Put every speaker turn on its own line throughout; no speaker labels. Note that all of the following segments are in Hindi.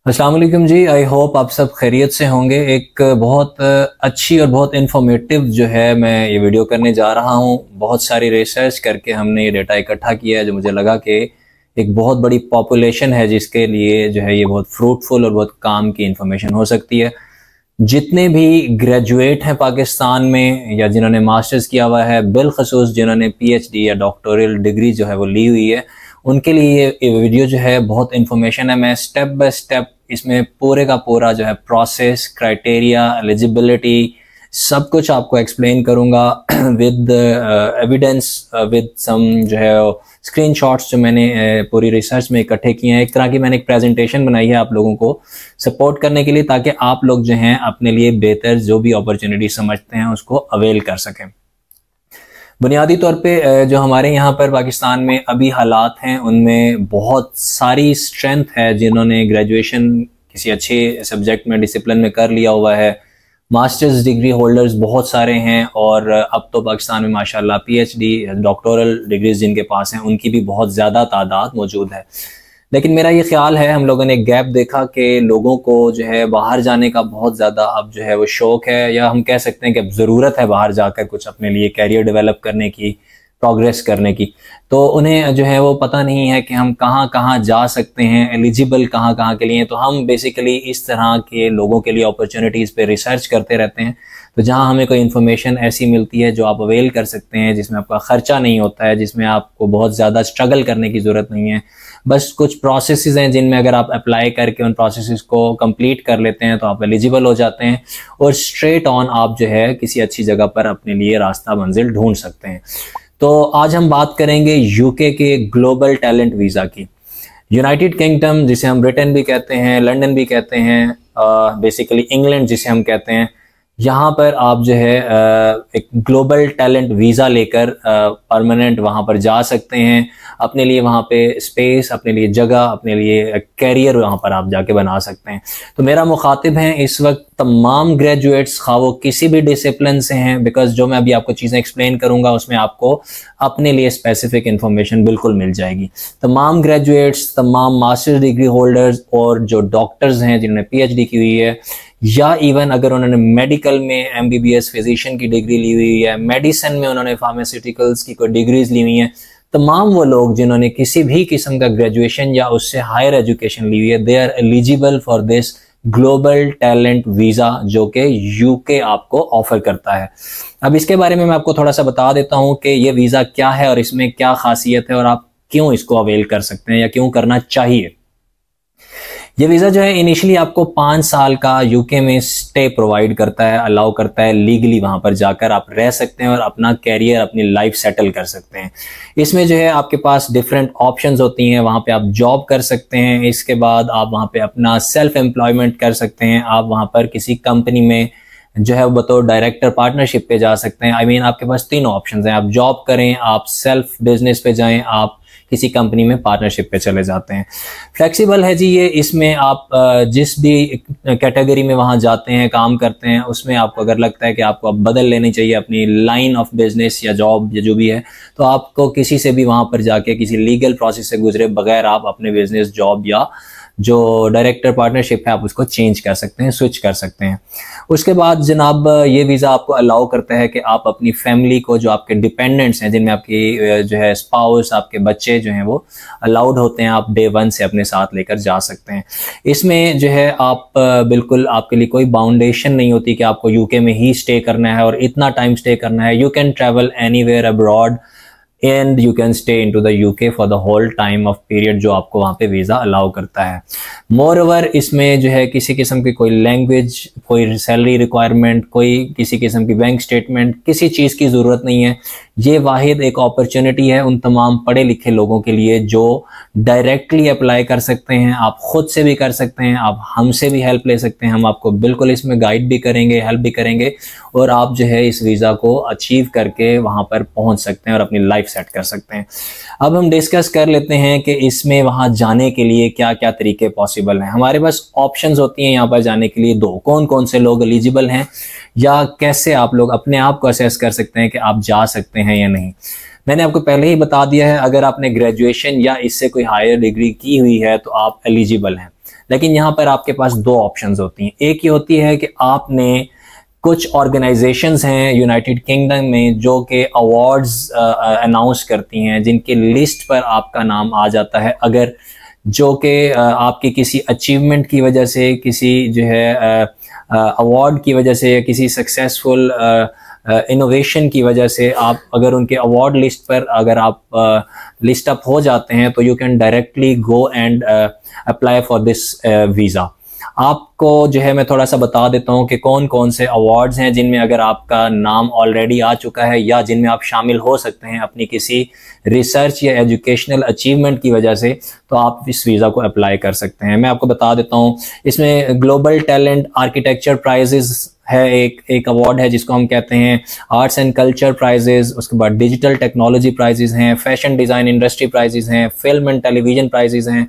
अस्सलाम वालेकुम जी। आई होप आप सब खैरियत से होंगे। एक बहुत अच्छी और बहुत इन्फॉर्मेटिव जो है मैं ये वीडियो करने जा रहा हूँ। बहुत सारी रिसर्च करके हमने ये डेटा इकट्ठा किया है जो मुझे लगा कि एक बहुत बड़ी पॉपुलेशन है जिसके लिए जो है ये बहुत फ्रूटफुल और बहुत काम की इन्फॉर्मेशन हो सकती है। जितने भी ग्रेजुएट हैं पाकिस्तान में या जिन्होंने मास्टर्स किया हुआ है, बिलखसूस जिन्होंने पीएचडी या डॉक्टोरल डिग्री जो है वो ली हुई है, उनके लिए ये वीडियो जो है बहुत इन्फॉर्मेशन है। मैं स्टेप बाय स्टेप इसमें पूरे का पूरा जो है प्रोसेस, क्राइटेरिया, एलिजिबिलिटी सब कुछ आपको एक्सप्लेन करूंगा विद एविडेंस, विद सम जो है स्क्रीनशॉट्स जो मैंने पूरी रिसर्च में इकट्ठे किए हैं। एक तरह की मैंने एक प्रेजेंटेशन बनाई है आप लोगों को सपोर्ट करने के लिए, ताकि आप लोग जो हैं अपने लिए बेहतर जो भी अपॉर्चुनिटी समझते हैं उसको अवेल कर सकें। बुनियादी तौर पे जो हमारे यहाँ पर पाकिस्तान में अभी हालात हैं उनमें बहुत सारी स्ट्रेंथ है जिन्होंने ग्रेजुएशन किसी अच्छे सब्जेक्ट में, डिसिप्लिन में कर लिया हुआ है। मास्टर्स डिग्री होल्डर्स बहुत सारे हैं और अब तो पाकिस्तान में माशाल्लाह पीएचडी, डॉक्टोरल डिग्रीज जिनके पास हैं उनकी भी बहुत ज़्यादा तादाद मौजूद है। लेकिन मेरा ये ख्याल है, हम लोगों ने गैप देखा कि लोगों को जो है बाहर जाने का बहुत ज़्यादा अब जो है वो शौक़ है, या हम कह सकते हैं कि अब ज़रूरत है बाहर जाकर कुछ अपने लिए कैरियर डेवलप करने की, प्रोग्रेस करने की। तो उन्हें जो है वो पता नहीं है कि हम कहाँ कहाँ जा सकते हैं, एलिजिबल कहाँ कहाँ के लिए। तो हम बेसिकली इस तरह के लोगों के लिए अपॉर्चुनिटीज़ पे रिसर्च करते रहते हैं। तो जहाँ हमें कोई इन्फॉर्मेशन ऐसी मिलती है जो आप अवेल कर सकते हैं, जिसमें आपका ख़र्चा नहीं होता है, जिसमें आपको बहुत ज़्यादा स्ट्रगल करने की ज़रूरत नहीं है, बस कुछ प्रोसेसेस हैं जिनमें अगर आप अप्लाई करके उन प्रोसेसेस को कंप्लीट कर लेते हैं तो आप एलिजिबल हो जाते हैं और स्ट्रेट ऑन आप जो है किसी अच्छी जगह पर अपने लिए रास्ता मंजिल ढूंढ सकते हैं। तो आज हम बात करेंगे यूके के ग्लोबल टैलेंट वीज़ा की। यूनाइटेड किंगडम जिसे हम ब्रिटेन भी कहते हैं, लंदन भी कहते हैं, बेसिकली इंग्लैंड जिसे हम कहते हैं, यहाँ पर आप जो है एक ग्लोबल टैलेंट वीज़ा लेकर परमानेंट वहाँ पर जा सकते हैं। अपने लिए वहाँ पे स्पेस, अपने लिए जगह, अपने लिए कैरियर वहाँ पर आप जाके बना सकते हैं। तो मेरा मुखातिब है इस वक्त तमाम ग्रेजुएट्स, खा वो किसी भी डिसिप्लिन से हैं, बिकॉज जो मैं अभी आपको चीज़ें एक्सप्लेन करूँगा उसमें आपको अपने लिए स्पेसिफिक इन्फॉर्मेशन बिल्कुल मिल जाएगी। तमाम ग्रेजुएट्स, तमाम मास्टर्स डिग्री होल्डर्स और जो डॉक्टर्स हैं जिन्होंने पीएचडी की हुई है, या इवन अगर उन्होंने मेडिकल में एमबीबीएस फिजिशियन की डिग्री ली हुई है, मेडिसिन में उन्होंने फार्मास्यूटिकल्स की कोई डिग्रीज ली हुई हैं, तमाम वो लोग जिन्होंने किसी भी किस्म का ग्रेजुएशन या उससे हायर एजुकेशन ली हुई है, they are eligible for this global talent visa जो कि यूके आपको ऑफर करता है। अब इसके बारे में मैं आपको थोड़ा सा बता देता हूँ कि ये वीज़ा क्या है और इसमें क्या खासियत है और आप क्यों इसको अवेल कर सकते हैं या क्यों करना चाहिए। ये वीज़ा जो है इनिशियली आपको 5 साल का यूके में स्टे प्रोवाइड करता है, अलाउ करता है। लीगली वहाँ पर जाकर आप रह सकते हैं और अपना कैरियर, अपनी लाइफ सेटल कर सकते हैं। इसमें जो है आपके पास डिफरेंट ऑप्शंस होती हैं। वहाँ पे आप जॉब कर सकते हैं, इसके बाद आप वहाँ पे अपना सेल्फ एम्प्लॉयमेंट कर सकते हैं। आप वहाँ पर किसी कंपनी में जो है बतौर डायरेक्टर पार्टनरशिप पे जा सकते हैं। आई मीन आपके पास 3 ऑप्शंस हैं, आप जॉब करें, आप सेल्फ बिजनेस पे जाएं, आप किसी कंपनी में पार्टनरशिप पे चले जाते हैं। फ्लेक्सिबल है जी ये, इसमें आप जिस भी कैटेगरी में वहाँ जाते हैं, काम करते हैं, उसमें आपको अगर लगता है कि आपको अब बदल लेनी चाहिए अपनी लाइन ऑफ बिजनेस या जॉब या जो भी है, तो आपको किसी से भी वहाँ पर जाके किसी लीगल प्रोसेस से गुजरे बगैर आप अपने बिजनेस, जॉब या जो डायरेक्टर पार्टनरशिप है आप उसको चेंज कर सकते हैं, स्विच कर सकते हैं। उसके बाद जनाब ये वीज़ा आपको अलाउ करता है कि आप अपनी फैमिली को, जो आपके डिपेंडेंट्स हैं, जिनमें आपकी जो है स्पाउस, आपके बच्चे जो हैं वो अलाउड होते हैं, आप डे 1 से अपने साथ लेकर जा सकते हैं। इसमें जो है आप बिल्कुल, आपके लिए कोई बाउंडेशन नहीं होती कि आपको यूके में ही स्टे करना है और इतना टाइम स्टे करना है। You can travel anywhere abroad and you can stay in to the UK for the whole time of period जो आपको वहाँ पे वीज़ा अलाउ करता है। मोर ओवर इसमें जो है किसी किस्म की कोई लैंग्वेज, कोई सैलरी रिक्वायरमेंट, कोई किसी किस्म की बैंक स्टेटमेंट, किसी चीज़ की ज़रूरत नहीं है। ये वाहिद एक अपॉर्चुनिटी है उन तमाम पढ़े लिखे लोगों के लिए जो डायरेक्टली अप्लाई कर सकते हैं। आप खुद से भी कर सकते हैं, आप हमसे भी हेल्प ले सकते हैं, हम आपको बिल्कुल इसमें गाइड भी करेंगे, हेल्प भी करेंगे और आप जो है इस वीज़ा को अचीव करके वहाँ पर पहुँच सकते हैं और अपनी लाइफ सेट कर सकते हैं। अब हम डिस्कस कर लेते हैं कि इसमें वहाँ जाने के लिए क्या क्या तरीके पॉसिबल हैं। हमारे पास ऑप्शंस होती हैं यहाँ पर जाने के लिए 2, कौन कौन से लोग एलिजिबल हैं या कैसे आप लोग अपने आप को असेस कर सकते हैं कि आप जा सकते हैं या नहीं। मैंने आपको पहले ही बता दिया है, अगर आपने ग्रेजुएशन या इससे कोई हायर डिग्री की हुई है तो आप एलिजिबल हैं। लेकिन यहाँ पर आपके पास दो ऑप्शंस होती हैं। एक ये होती है कि आपने कुछ ऑर्गेनाइजेशंस हैं यूनाइटेड किंगडम में जो कि अवार्ड्स अनाउंस करती हैं, जिनके लिस्ट पर आपका नाम आ जाता है, अगर जो कि आपकी किसी अचीवमेंट की वजह से, किसी जो है अवार्ड की वजह से या किसी सक्सेसफुल इनोवेशन की वजह से आप अगर उनके अवार्ड लिस्ट पर अगर आप लिस्ट अप हो जाते हैं तो you can directly go and apply for this visa. आपको जो है मैं थोड़ा सा बता देता हूँ कि कौन कौन से अवार्ड्स हैं जिनमें अगर आपका नाम ऑलरेडी आ चुका है या जिनमें आप शामिल हो सकते हैं अपनी किसी रिसर्च या एजुकेशनल अचीवमेंट की वजह से, तो आप इस वीज़ा को अप्लाई कर सकते हैं। मैं आपको बता देता हूँ, इसमें ग्लोबल टैलेंट आर्किटेक्चर प्राइजेस है, एक अवार्ड है जिसको हम कहते हैं आर्ट्स एंड कल्चर प्राइजेस। उसके बाद डिजिटल टेक्नोलॉजी प्राइजेस हैं, फैशन डिज़ाइन इंडस्ट्री प्राइजेस हैं, फिल्म एंड टेलीविजन प्राइजेस हैं,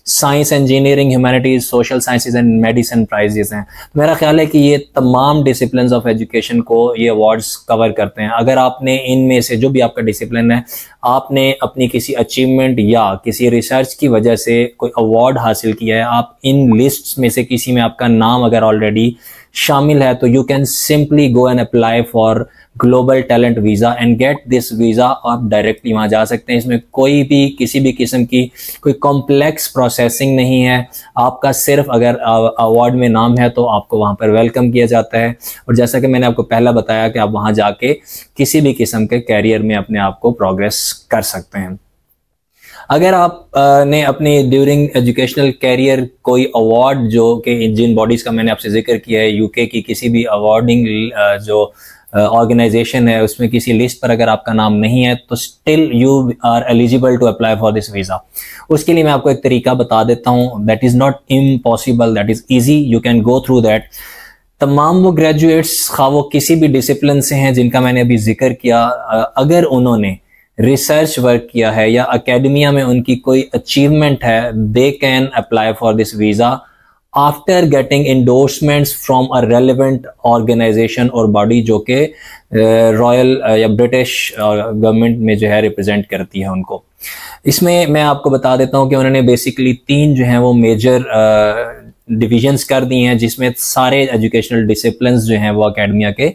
science engineering humanities social sciences and medicine prizes हैं। तो मेरा ख्याल है कि ये तमाम डिसिप्लिन्स ऑफ एजुकेशन को ये अवार्ड्स कवर करते हैं। अगर आपने इनमें से जो भी आपका डिसिप्लिन है, आपने अपनी किसी अचीवमेंट या किसी रिसर्च की वजह से कोई अवार्ड हासिल किया है, आप इन लिस्ट्स में से किसी में आपका नाम अगर ऑलरेडी शामिल है, तो you can simply go and apply for global talent visa and get this visa. आप डायरेक्टली वहाँ जा सकते हैं। इसमें कोई भी किसी भी किस्म की कोई कॉम्प्लेक्स प्रोसेसिंग नहीं है। आपका सिर्फ अगर अवार्ड में नाम है तो आपको वहाँ पर वेलकम किया जाता है, और जैसा कि मैंने आपको पहला बताया कि आप वहाँ जाके किसी भी किस्म के कैरियर में अपने आप को प्रोग्रेस कर सकते हैं। अगर आप ने अपने ड्यूरिंग एजुकेशनल कैरियर कोई अवार्ड जो कि जिन बॉडीज़ का मैंने आपसे जिक्र किया है, यूके की किसी भी अवार्डिंग जो ऑर्गेनाइजेशन है उसमें किसी लिस्ट पर अगर आपका नाम नहीं है, तो still you are eligible to apply for this visa. उसके लिए मैं आपको एक तरीका बता देता हूँ। That is not impossible, that is easy, you can go through that. तमाम वो ग्रेजुएट्स खा वो किसी भी डिसिप्लिन से हैं जिनका मैंने अभी जिक्र किया, अगर उन्होंने रिसर्च वर्क किया है या एकेडमिया में उनकी कोई अचीवमेंट है, they can apply for this visa after getting endorsements from a relevant organization or body जो कि रॉयल या ब्रिटिश गवर्नमेंट में जो है रिप्रेजेंट करती है उनको। इसमें मैं आपको बता देता हूँ कि उन्होंने बेसिकली 3 जो हैं वो मेजर डिविजन्स कर दी हैं, जिसमें सारे एजुकेशनल डिसिप्लिन्स जो हैं वो एकेडमिया के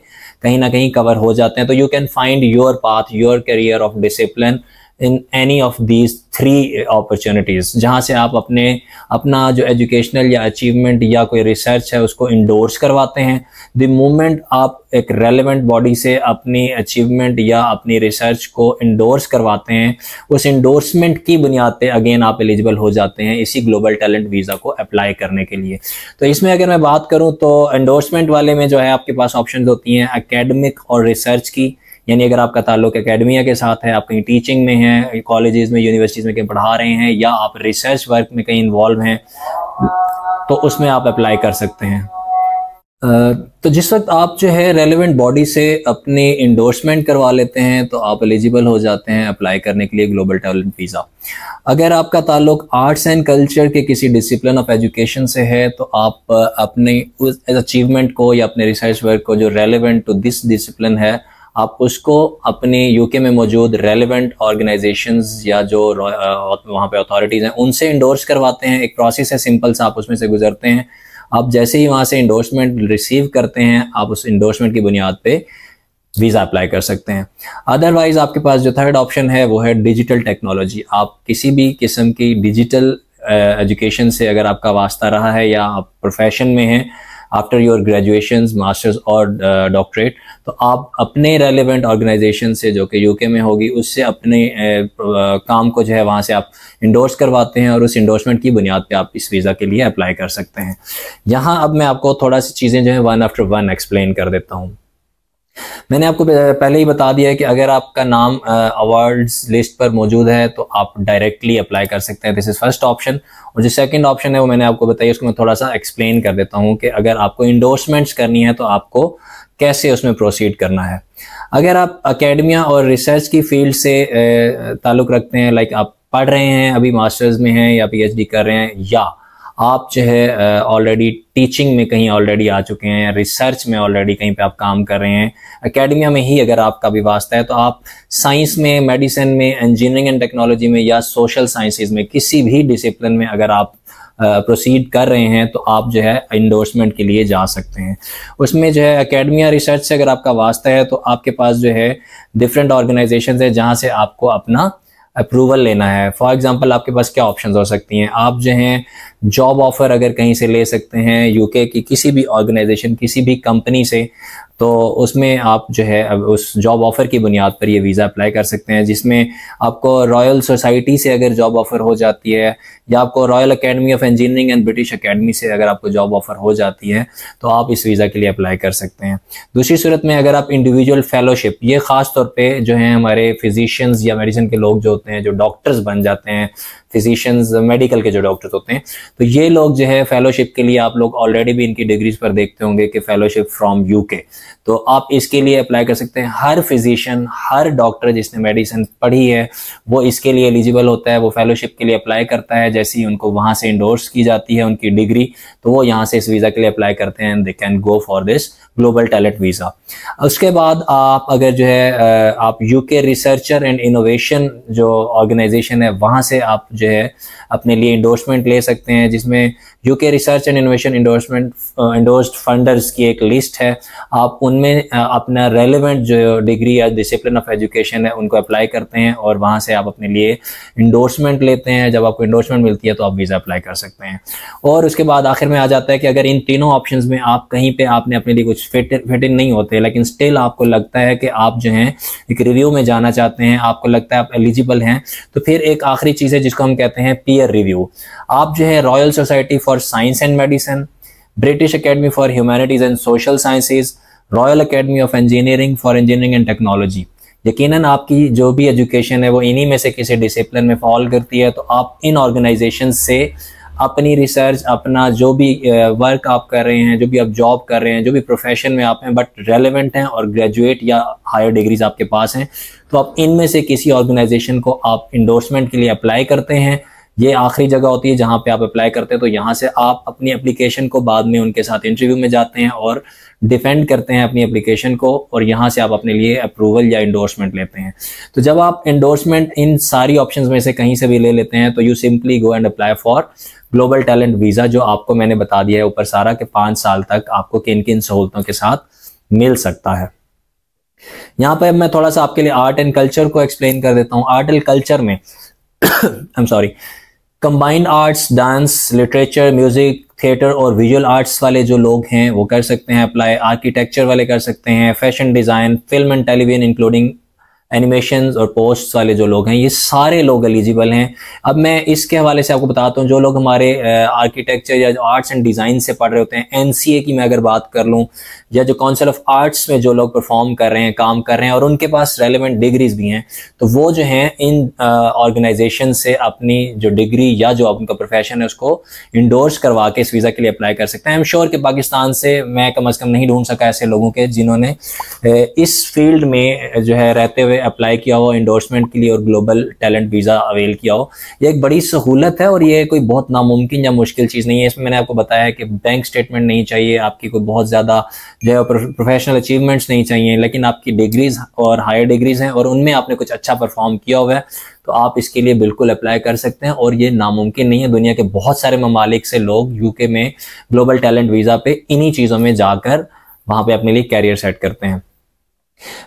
कहीं ना कहीं कवर हो जाते हैं। तो you can find your path, your career of discipline in any of these 3 opportunities, जहाँ से आप अपना जो एजुकेशनल या अचीवमेंट या कोई रिसर्च है उसको इंडोर्स करवाते हैं। द मोमेंट आप एक रेलेवेंट बॉडी से अपनी अचीवमेंट या अपनी रिसर्च को इंडोर्स करवाते हैं, उस इंडोर्समेंट की बुनियाद पे अगेन आप एलिजिबल हो जाते हैं इसी ग्लोबल टैलेंट वीज़ा को अप्लाई करने के लिए। तो इसमें अगर मैं बात करूँ तो इंडोर्समेंट वाले में जो है आपके पास ऑप्शन होती हैं एकेडमिक और रिसर्च की, यानी अगर आपका ताल्लुक एकेडमिया के साथ है, आप कहीं टीचिंग में हैं, कॉलेजेस में, यूनिवर्सिटीज़ में कहीं पढ़ा रहे हैं, या आप रिसर्च वर्क में कहीं इन्वॉल्व हैं, तो उसमें आप अप्लाई कर सकते हैं। तो जिस वक्त आप जो है रेलेवेंट बॉडी से अपनी इंडोर्समेंट करवा लेते हैं तो आप एलिजिबल हो जाते हैं अप्लाई करने के लिए ग्लोबल टैलेंट वीज़ा। अगर आपका ताल्लुक आर्ट्स एंड कल्चर के किसी डिसिप्लिन ऑफ एजुकेशन से है तो आप अपने उस अचीवमेंट को या अपने रिसर्च वर्क को जो रेलेवेंट टू दिस डिसिप्लिन है, आप उसको अपने यूके में मौजूद रेलेवेंट ऑर्गेनाइजेशंस या जो वहाँ पे अथॉरिटीज़ हैं उनसे इंडोर्स करवाते हैं। एक प्रोसेस है सिंपल सा, आप उसमें से गुजरते हैं। आप जैसे ही वहाँ से इंडोर्समेंट रिसीव करते हैं, आप उस इंडोर्समेंट की बुनियाद पे वीज़ा अप्लाई कर सकते हैं। अदरवाइज आपके पास जो थर्ड ऑप्शन है वो है डिजिटल टेक्नोलॉजी। आप किसी भी किस्म की डिजिटल एजुकेशन से अगर आपका वास्ता रहा है या आप प्रोफेशन में हैं आफ्टर योर ग्रेजुएशन, मास्टर्स और डॉक्टरेट, तो आप अपने रेलेवेंट ऑर्गेनाइजेशन से जो कि यूके में होगी उससे अपने काम को जो है वहाँ से आप इंडोर्स करवाते हैं और उस इंडोर्समेंट की बुनियाद पे आप इस वीज़ा के लिए अप्लाई कर सकते हैं। यहाँ अब मैं आपको थोड़ा सी चीज़ें जो है वन आफ्टर वन एक्सप्लेन कर देता हूँ। मैंने आपको पहले ही बता दिया है कि अगर आपका नाम अवार्ड्स लिस्ट पर मौजूद है तो आप डायरेक्टली अप्लाई कर सकते हैं, दिस इज फर्स्ट ऑप्शन। और जो सेकंड ऑप्शन है वो मैंने आपको बताया, उसको मैं थोड़ा सा एक्सप्लेन कर देता हूँ कि अगर आपको इंडोर्समेंट्स करनी है तो आपको कैसे उसमें प्रोसीड करना है। अगर आप एकेडमिया और रिसर्च की फील्ड से ताल्लुक़ रखते हैं, लाइक आप पढ़ रहे हैं, अभी मास्टर्स में हैं या PhD कर रहे हैं, या आप जो है ऑलरेडी टीचिंग में कहीं ऑलरेडी आ चुके हैं या रिसर्च में ऑलरेडी कहीं पे आप काम कर रहे हैं, एकेडमिया में ही अगर आपका भी वास्ता है, तो आप साइंस में, मेडिसिन में, इंजीनियरिंग एंड टेक्नोलॉजी में या सोशल साइंसेज में किसी भी डिसिप्लिन में अगर आप प्रोसीड कर रहे हैं तो आप जो है इंडोर्समेंट के लिए जा सकते हैं। उसमें जो है एकेडमिया रिसर्च से अगर आपका वास्ता है तो आपके पास जो है डिफरेंट ऑर्गेनाइजेशन है जहाँ से आपको अपना अप्रूवल लेना है। फॉर एग्जांपल आपके पास क्या ऑप्शंस हो सकती हैं, आप जो हैं जॉब ऑफर अगर कहीं से ले सकते हैं यूके की किसी भी ऑर्गेनाइजेशन किसी भी कंपनी से, तो उसमें आप जो है उस जॉब ऑफर की बुनियाद पर ये वीज़ा अप्लाई कर सकते हैं, जिसमें आपको रॉयल सोसाइटी से अगर जॉब ऑफर हो जाती है या आपको royal academy of engineering and British academy से अगर आपको जॉब ऑफर हो जाती है तो आप इस वीज़ा के लिए अप्लाई कर सकते हैं। दूसरी सूरत में अगर आप इंडिविजुअल फेलोशिप, ये ख़ास तौर पे जो हैं हमारे फिजिशियंस या मेडिसिन के लोग जो होते हैं, जो डॉक्टर्स बन जाते हैं, फिजिशियंस मेडिकल के जो डॉक्टर्स होते हैं, तो ये लोग जो है फेलोशिप के लिए आप लोग ऑलरेडी भी इनकी डिग्रीज पर देखते होंगे कि फेलोशिप फ्रॉम यूके, तो आप इसके लिए अप्लाई कर सकते हैं। हर फिजिशियन, हर डॉक्टर जिसने मेडिसिन पढ़ी है वो इसके लिए एलिजिबल होता है, वो फेलोशिप के लिए अप्लाई करता है। जैसे ही उनको वहां से इंडोर्स की जाती है उनकी डिग्री, तो वो यहाँ से इस वीज़ा के लिए अप्लाई करते हैं, they can go for this global talent visa. उसके बाद आप अगर जो है आप यूके रिसर्चर एंड इनोवेशन जो ऑर्गेनाइजेशन है वहाँ से आप जो है अपने लिए इंडोर्समेंट ले सकते हैं, जिसमें UK research and innovation endorsed funders की एक लिस्ट है। आप उनमें अपना रेलेवेंट जो डिग्री या डिसिप्लिन ऑफ एजुकेशन है उनको अप्लाई करते हैं और वहाँ से आप अपने लिए इंडोर्समेंट लेते हैं। जब आपको इंडोर्समेंट मिलती है तो आप वीज़ा अप्लाई कर सकते हैं। और उसके बाद आखिर में आ जाता है कि अगर इन तीनों ऑप्शंस में आप कहीं पे आपने अपने लिए कुछ फिट इन नहीं होते, लेकिन स्टिल आपको लगता है कि आप जो हैं एक रिव्यू में जाना चाहते हैं, आपको लगता है आप एलिजिबल हैं, तो फिर एक आखिरी चीज़ है जिसको हम कहते हैं पीयर रिव्यू। आप जो है royal society for science and medicine, British academy for humanities and social sciences, royal academy of engineering for engineering and technology, यकीनन आपकी जो भी एजुकेशन है वो इन्हीं में से किसी डिसिप्लिन में फॉल करती है, तो आप इन ऑर्गेनाइजेशन से अपनी रिसर्च, अपना जो भी वर्क आप कर रहे हैं, जो भी आप जॉब कर रहे हैं, जो भी प्रोफेशन में आप हैं बट रेलेवेंट हैं और ग्रेजुएट या हायर डिग्रीज आपके पास हैं, तो आप इनमें से किसी ऑर्गेनाइजेशन को आप इंडोर्समेंट के लिए अप्लाई करते हैं। ये आखिरी जगह होती है जहाँ पे आप अप्लाई करते हैं, तो यहाँ से आप अपनी एप्लीकेशन को बाद में उनके साथ इंटरव्यू में जाते हैं और डिफेंड करते हैं अपनी एप्लीकेशन को, और यहाँ से आप अपने लिए अप्रूवल या इंडोर्समेंट लेते हैं। तो जब आप इंडोर्समेंट इन सारी ऑप्शंस में से कहीं से भी ले लेते हैं तो you simply go and apply for global talent visa, जो आपको मैंने बता दिया है ऊपर सारा के 5 साल तक आपको किन किन सहूलतों के साथ मिल सकता है। यहाँ पर मैं थोड़ा सा आपके लिए आर्ट एंड कल्चर को एक्सप्लेन कर देता हूँ। आर्ट एंड कल्चर में combined arts, dance, literature, music, theatre और विजुअल आर्ट्स वाले जो लोग हैं वो कर सकते हैं अप्लाई। आर्किटेक्चर वाले कर सकते हैं, fashion design, film and television including animations और पोस्ट वाले जो लोग हैं, ये सारे लोग एलिजिबल हैं। अब मैं इसके हवाले से आपको बताता हूँ, जो लोग हमारे आर्किटेक्चर या आर्ट्स एंड डिज़ाइन से पढ़ रहे होते हैं, एनसीए की मैं अगर बात कर लूँ, या जो काउंसिल ऑफ आर्ट्स में जो लोग परफॉर्म कर रहे हैं, काम कर रहे हैं और उनके पास रेलेवेंट डिग्रीज भी हैं, तो वो जो हैं इन ऑर्गेनाइजेशन से अपनी जो डिग्री या जो उनका प्रोफेशन है उसको इंडोर्स करवा के इस वीज़ा के लिए अप्लाई कर सकते हैं। आई एम श्योर कि पाकिस्तान से मैं कम अज़ कम नहीं ढूंढ सका ऐसे लोगों के जिन्होंने इस फील्ड में जो है रहते हुए अप्लाई किया हो इंडोर्समेंट के लिए और ग्लोबल टैलेंट वीज़ा अवेल किया हो। ये एक बड़ी सहूलत है और ये कोई बहुत नामुमकिन या मुश्किल चीज़ नहीं है। इसमें मैंने आपको बताया है कि बैंक स्टेटमेंट नहीं चाहिए, आपकी कोई बहुत ज़्यादा जो है प्रोफेशनल अचीवमेंट्स नहीं चाहिए, लेकिन आपकी डिग्रीज और हायर डिग्रीज हैं और उनमें आपने कुछ अच्छा परफॉर्म किया हुआ है, तो आप इसके लिए बिल्कुल अप्लाई कर सकते हैं। और ये नामुमकिन नहीं है, दुनिया के बहुत सारे ममालिक से लोग यूके में ग्लोबल टैलेंट वीज़ा पे इन्हीं चीज़ों में जाकर वहाँ पे अपने लिए कैरियर सेट करते हैं।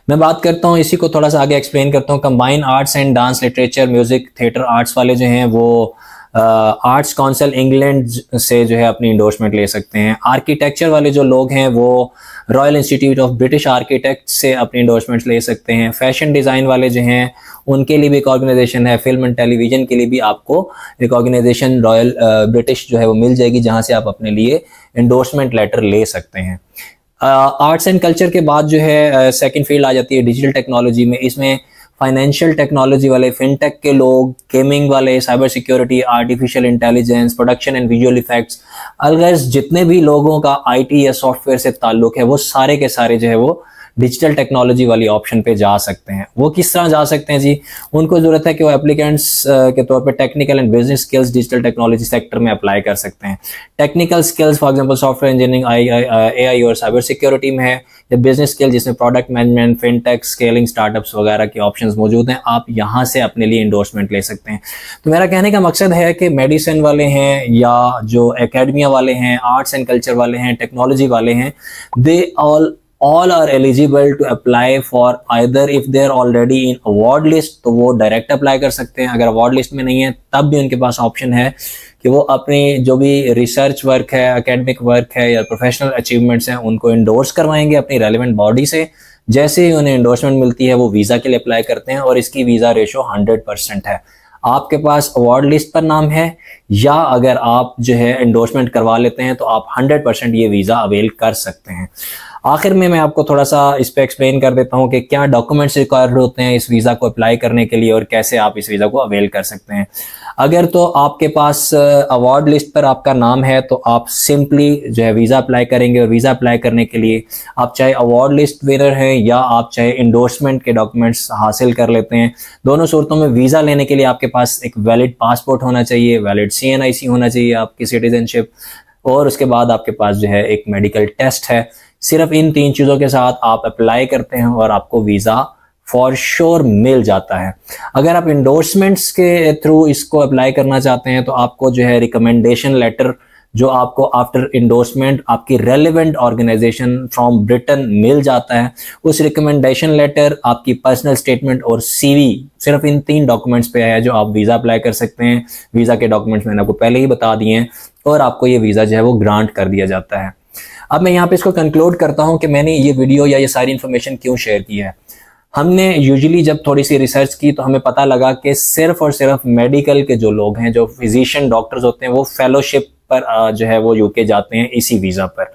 मैं बात करता हूँ, इसी को थोड़ा सा आगे एक्सप्लेन करता हूँ। Combine arts and dance, literature, music, theatre arts वाले जो हैं वो आर्ट्स काउंसिल इंग्लैंड से जो है अपनी इंडोर्समेंट ले सकते हैं। आर्किटेक्चर वाले जो लोग हैं वो royal institute of British architect से अपनी इंडोर्समेंट्स ले सकते हैं। फैशन डिज़ाइन वाले जो हैं उनके लिए भी एक ऑर्गेनाइजेशन है। फिल्म एंड टेलीविजन के लिए भी आपको एक ऑर्गेनाइजेशन रॉयल ब्रिटिश जो है वो मिल जाएगी, जहाँ से आप अपने लिए इंडोर्समेंट लेटर ले सकते हैं। आर्ट्स एंड कल्चर के बाद जो है सेकंड फील्ड आ जाती है डिजिटल टेक्नोलॉजी में। इसमें फाइनेंशियल टेक्नोलॉजी वाले, फिनटेक के लोग, गेमिंग वाले, cyber security, artificial intelligence, production and visual effects, अलगर्ज जितने भी लोगों का आईटी या सॉफ्टवेयर से ताल्लुक है वो सारे के सारे जो है वो डिजिटल टेक्नोलॉजी वाली ऑप्शन पे जा सकते हैं। वो किस तरह जा सकते हैं जी? उनको ज़रूरत है कि वो एप्लीकेंट्स के तौर पे technical and business skills digital technology sector में अप्लाई कर सकते हैं। Technical skills for example software engineering, AI और साइबर सिक्योरिटी में है, या बिजनेस स्किल जिसमें product management, fintech, scaling, startups वगैरह के ऑप्शंस मौजूद हैं। आप यहाँ से अपने लिए इंडोर्समेंट ले सकते हैं। तो मेरा कहने का मकसद है कि मेडिसिन वाले हैं या जो एकेडमिया वाले हैं, आर्ट्स एंड कल्चर वाले हैं, टेक्नोलॉजी वाले हैं, दे all are eligible to apply for either if they are already in award list तो वो डायरेक्ट अप्लाई कर सकते हैं। अगर अवार्ड लिस्ट में नहीं है तब भी उनके पास ऑप्शन है कि वो अपनी जो भी रिसर्च वर्क है, एकेडमिक वर्क है या प्रोफेशनल अचीवमेंट्स हैं उनको इंडोर्स करवाएंगे अपनी रेलिवेंट बॉडी से। जैसे ही उन्हें इंडोर्समेंट मिलती है वो वीज़ा के लिए अप्लाई करते हैं और इसकी वीज़ा रेशो 100% है। आपके पास अवार्ड लिस्ट पर नाम है या अगर आप जो है इंडोर्समेंट करवा लेते हैं तो आप 100% ये वीज़ा अवेल कर सकते हैं। आखिर में मैं आपको थोड़ा सा इस पे एक्सप्लेन कर देता हूँ कि क्या डॉक्यूमेंट्स रिक्वायर्ड होते हैं इस वीज़ा को अप्लाई करने के लिए और कैसे आप इस वीज़ा को अवेल कर सकते हैं। अगर तो आपके पास अवार्ड लिस्ट पर आपका नाम है तो आप सिंपली जो है वीज़ा अप्लाई करेंगे और वीज़ा अप्लाई करने के लिए आप चाहे अवार्ड लिस्ट विनर हैं या आप चाहे इंडोर्समेंट के डॉक्यूमेंट्स हासिल कर लेते हैं, दोनों सूरतों में वीज़ा लेने के लिए आपके पास एक वैलिड पासपोर्ट होना चाहिए, वैलिड CNIC होना चाहिए आपकी सिटीजनशिप, और उसके बाद आपके पास जो है एक मेडिकल टेस्ट है। सिर्फ इन 3 चीज़ों के साथ आप अप्लाई करते हैं और आपको वीज़ा फॉर श्योर मिल जाता है। अगर आप इंडोर्समेंट्स के थ्रू इसको अप्लाई करना चाहते हैं तो आपको जो है रिकमेंडेशन लेटर जो आपको आफ्टर इंडोर्समेंट आपकी रेलेवेंट ऑर्गेनाइजेशन फ्रॉम ब्रिटेन मिल जाता है। उस रिकमेंडेशन लेटर, आपकी पर्सनल स्टेटमेंट और CV, सिर्फ इन 3 डॉक्यूमेंट्स पे है जो आप वीज़ा अप्लाई कर सकते हैं। वीज़ा के डॉक्यूमेंट्स मैंने आपको पहले ही बता दिए हैं और आपको ये वीज़ा जो है वो ग्रांट कर दिया जाता है। अब मैं यहाँ पे इसको कंक्लूड करता हूँ कि मैंने ये वीडियो या ये सारी इन्फॉर्मेशन क्यों शेयर की है। हमने यूजुअली जब थोड़ी सी रिसर्च की तो हमें पता लगा कि सिर्फ और सिर्फ मेडिकल के जो लोग हैं, जो फिजिशियन डॉक्टर्स होते हैं, वो फेलोशिप पर जो है वो UK जाते हैं इसी वीज़ा पर।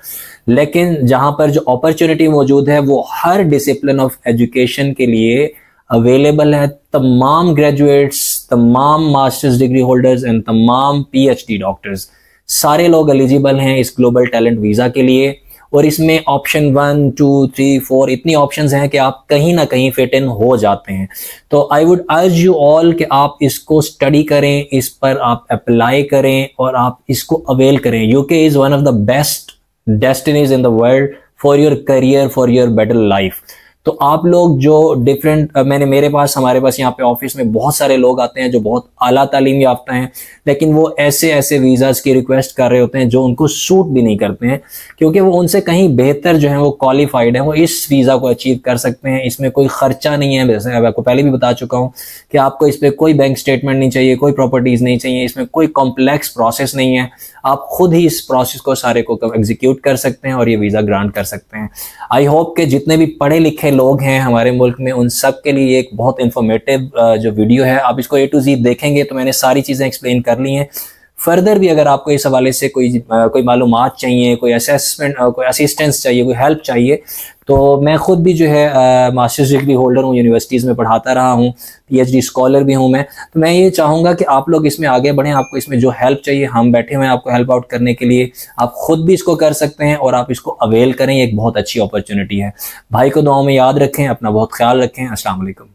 लेकिन जहाँ पर जो अपॉर्चुनिटी मौजूद है वो हर डिसिप्लिन ऑफ एजुकेशन के लिए अवेलेबल है। तमाम ग्रेजुएट्स, तमाम मास्टर्स डिग्री होल्डर्स एंड तमाम PhD डॉक्टर्स, सारे लोग एलिजिबल हैं इस ग्लोबल टैलेंट वीज़ा के लिए। और इसमें ऑप्शन 1, 2, 3, 4 इतनी ऑप्शंस हैं कि आप कहीं ना कहीं फिट इन हो जाते हैं। तो I would urge you all कि आप इसको स्टडी करें, इस पर आप अप्लाई करें और आप इसको अवेल करें। UK is one of the best destinies in the world for your career, for your better life. तो आप लोग जो डिफरेंट हमारे पास यहाँ पे ऑफिस में बहुत सारे लोग आते हैं जो बहुत आला तालीम याफ्ता हैं, लेकिन वो ऐसे वीज़ाज की रिक्वेस्ट कर रहे होते हैं जो उनको सूट भी नहीं करते हैं, क्योंकि वो उनसे कहीं बेहतर जो है वो क्वालिफाइड है, वो इस वीज़ा को अचीव कर सकते हैं। इसमें कोई खर्चा नहीं है, जैसे मैं आपको पहले भी बता चुका हूँ कि आपको इस पर कोई बैंक स्टेटमेंट नहीं चाहिए, कोई प्रॉपर्टीज़ नहीं चाहिए, इसमें कोई कॉम्प्लेक्स प्रोसेस नहीं है। आप खुद ही इस प्रोसेस को सारे को एग्जीक्यूट कर सकते हैं और ये वीज़ा ग्रांट कर सकते हैं। आई होप कि जितने भी पढ़े लिखे लोग हैं हमारे मुल्क में उन सब के लिए एक बहुत इंफॉर्मेटिव जो वीडियो है, आप इसको A to Z देखेंगे तो मैंने सारी चीज़ें एक्सप्लेन कर ली हैं। फर्दर भी अगर आपको इस हवाले से कोई मालूमात चाहिए, कोई असेसमेंट, कोई असिस्टेंस चाहिए, कोई हेल्प चाहिए, तो मैं खुद भी जो है मास्टर्स डिग्री होल्डर हूँ, यूनिवर्सिटीज़ में पढ़ाता रहा हूँ, PhD स्कॉलर भी हूँ मैं। तो मैं ये चाहूँगा कि आप लोग इसमें आगे बढ़ें। आपको इसमें जो हेल्प चाहिए हम बैठे हुए हैं आपको हेल्प आउट करने के लिए। आप खुद भी इसको कर सकते हैं और आप इसको अवेल करें, एक बहुत अच्छी अपॉर्चुनिटी है। भाई को दुआओं में याद रखें, अपना बहुत ख्याल रखें। अस्सलाम वालेकुम।